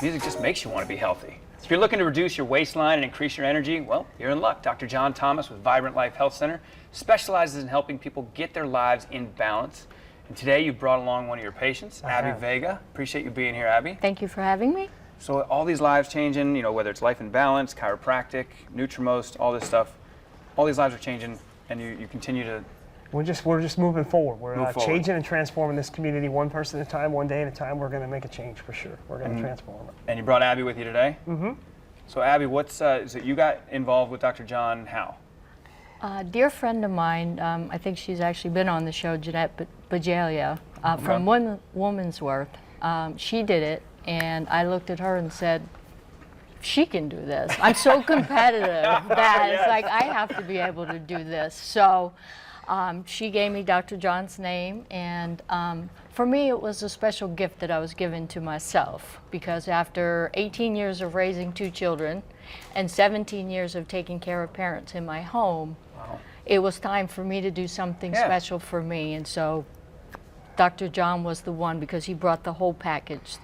Music just makes you want to be healthy. If you're looking to reduce your waistline and increase your energy, well, you're in luck. Dr. John Thomas with Vibrant Life Health Center specializes in helping people get their lives in balance. And today you brought along one of your patients, Abby Vega. Appreciate you being here, Abby. Thank you for having me. So all these lives changing, you know, whether it's life in balance, chiropractic, Nutrimost, all this stuff, all these lives are changing, and you continue to. We're just moving forward. We're changing and transforming this community one person at a time, one day at a time. We're going to make a change for sure. We're going to transform it. And you brought Abby with you today? Mm-hmm. So Abby, what's so you got involved with Dr. John how? Dear friend of mine, I think she's actually been on the show, Jeanette Bajalia, from Woman's Worth. She did it, and I looked at her and said, she can do this. I'm so competitive that it's like I have to be able to do this. So she gave me Dr. John's name, and for me it was a special gift that I was given to myself, because after 18 years of raising 2 children and 17 years of taking care of parents in my home, it was time for me to do something special for me. And so Dr. John was the one, because he brought the whole package,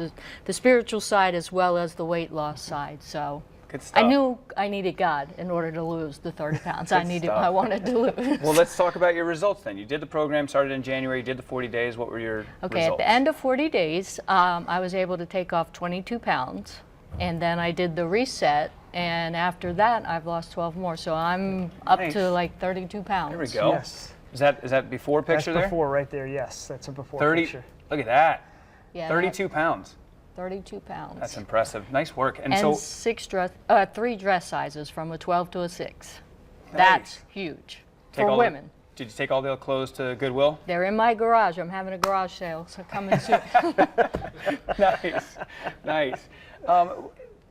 the spiritual side as well as the weight loss side. So good stuff. I knew I needed God in order to lose the 30 pounds I wanted to lose. Well, let's talk about your results then. You did the program, started in January, you did the 40 days. What were your results? At the end of 40 days, I was able to take off 22 pounds, and then I did the reset, and after that, I've lost 12 more. So I'm up to like 32 pounds. There we go. Yes. Is that before picture there? That's before right there, yes. That's a before 30, picture. Look at that. Yeah, 32 pounds. 32 pounds. That's impressive. Nice work. And so 3 dress sizes, from a 12 to a 6. That's huge for women. Did you take all the clothes to Goodwill? They're in my garage. I'm having a garage sale, so coming soon. Nice, nice.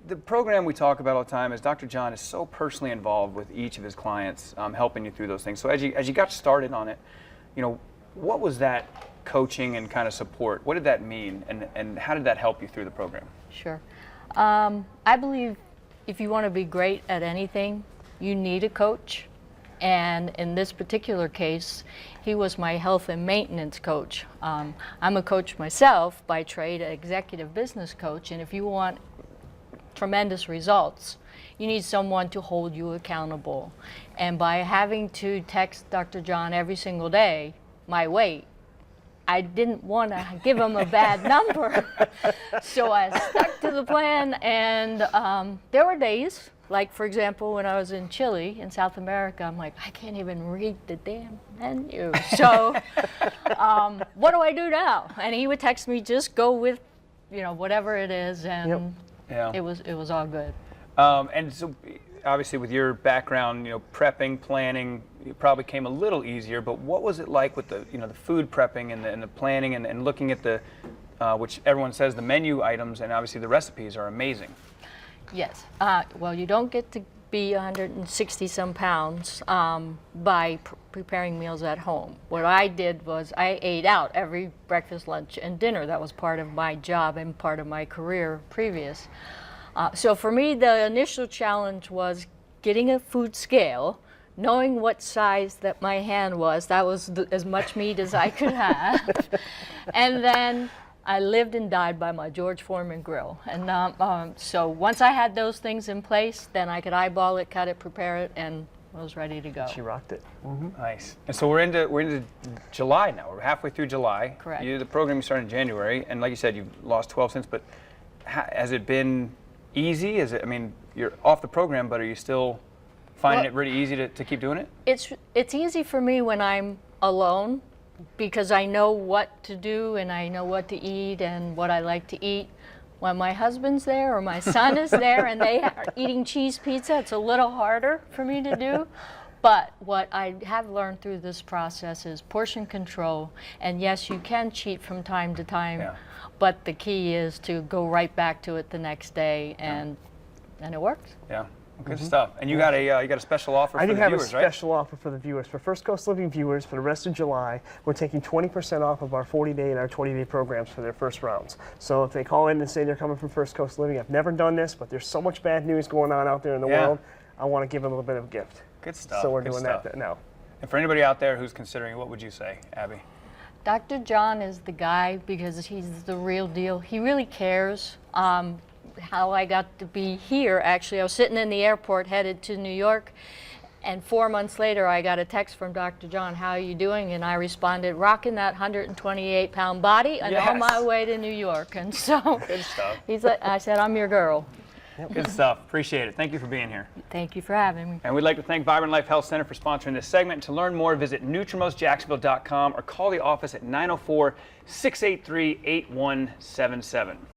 The program we talk about all the time is Dr. John is so personally involved with each of his clients, helping you through those things. So as you got started on it, you know, what was that coaching and kind of support? What did that mean, and how did that help you through the program? Sure. I believe if you want to be great at anything, you need a coach. And in this particular case, he was my health and maintenance coach. I'm a coach myself by trade, an executive business coach, and if you want tremendous results, you need someone to hold you accountable. And by having to text Dr. John every single day my weight, I didn't want to give him a bad number. So I stuck to the plan, and there were days, like for example when I was in Chile, in South America, I'm like, I can't even read the damn menu. So what do I do now? And he would text me, just go with, you know, whatever it is, and it was all good. And so obviously with your background, you know, prepping, planning, it probably came a little easier, but what was it like with the, you know, the food prepping and the planning and looking at the, which everyone says the menu items, and obviously the recipes are amazing. Yes. Well, you don't get to be 160 some pounds by preparing meals at home. What I did was I ate out every breakfast, lunch, and dinner. That was part of my job and part of my career previous. So for me, the initial challenge was getting a food scale, knowing what size that my hand was. That was as much meat as I could have. And then I lived and died by my George Foreman grill. And so once I had those things in place, then I could eyeball it, cut it, prepare it, and I was ready to go. She rocked it. Nice. And so we're into July now. We're halfway through July. Correct. The program you started in January, and like you said, you've lost 12 since, but has it been easy? Is it, I mean, you're off the program, but are you still finding it really easy to keep doing it? It's easy for me when I'm alone, because I know what to do and I know what to eat and what I like to eat. When my husband's there or my son is there and they are eating cheese pizza, it's a little harder for me to do. But what I have learned through this process is portion control. And yes, you can cheat from time to time, but the key is to go right back to it the next day, and it works. Yeah. Good stuff. And you got a special offer for the viewers, right? I do have a special offer for the viewers. For First Coast Living viewers, for the rest of July, we're taking 20% off of our 40-day and our 20-day programs for their first rounds. So if they call in and say they're coming from First Coast Living, I've never done this, but there's so much bad news going on out there in the world, I want to give them a little bit of a gift. Good stuff. So we're doing that now. And for anybody out there who's considering, what would you say, Abby? Dr. John is the guy, because he's the real deal. He really cares. how I got to be here. Actually, I was sitting in the airport headed to New York, and 4 months later I got a text from Dr. John, how are you doing? And I responded, rocking that 128-pound body and on my way to New York. And so Good stuff. I said, I'm your girl. Good stuff. Appreciate it. Thank you for being here. Thank you for having me. And we'd like to thank Vibrant Life Health Center for sponsoring this segment. To learn more, visit NutrimosJacksonville.com or call the office at 904-683-8177.